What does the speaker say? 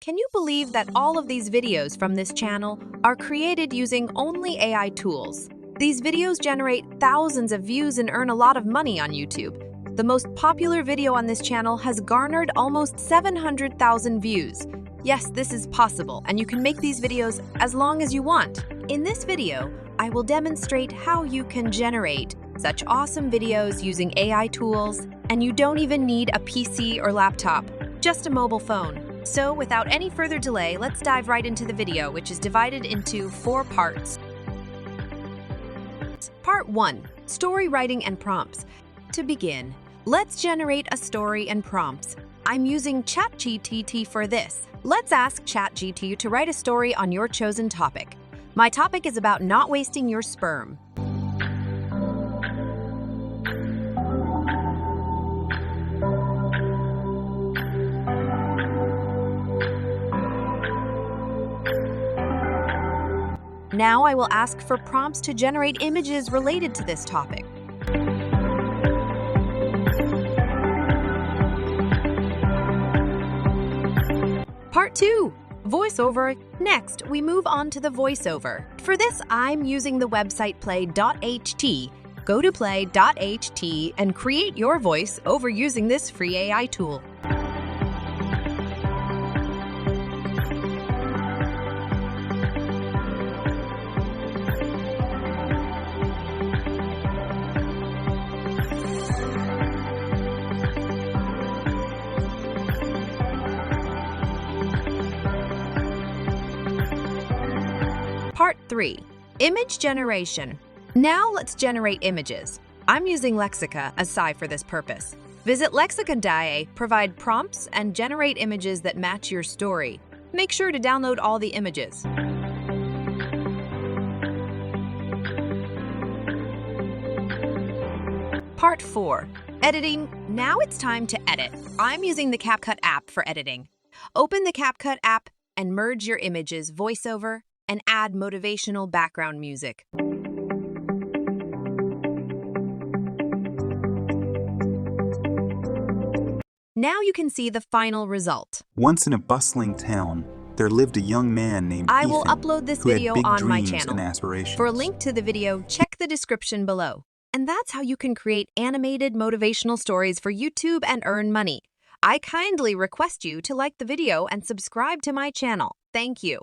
Can you believe that all of these videos from this channel are created using only AI tools? These videos generate thousands of views and earn a lot of money on YouTube. The most popular video on this channel has garnered almost 700,000 views. Yes, this is possible, and you can make these videos as long as you want. In this video, I will demonstrate how you can generate such awesome videos using AI tools, and you don't even need a PC or laptop, just a mobile phone. So without any further delay, let's dive right into the video, which is divided into 4 parts. Part 1. Story writing and prompts. To begin, let's generate a story and prompts. I'm using chatgpt for this. Let's ask chatgpt to write a story on your chosen topic. My topic is about not wasting your sperm. Now I will ask for prompts to generate images related to this topic. Part 2. Voiceover. Next, we move on to the voiceover. For this, I'm using the website play.ht. Go to play.ht and create your voice over using this free AI tool. Part 3. Image generation. Now let's generate images. I'm using Lexica as SCI for this purpose. Visit Lexica.ai, provide prompts, and generate images that match your story. Make sure to download all the images. Part 4. Editing. Now it's time to edit. I'm using the CapCut app for editing. Open the CapCut app and merge your images, voiceover, and add motivational background music. Now you can see the final result. Once in a bustling town, there lived a young man named I Ethan, will upload this who had video big on my dreams channel. and aspirations. For a link to the video, check the description below. And that's how you can create animated motivational stories for YouTube and earn money. I kindly request you to like the video and subscribe to my channel. Thank you.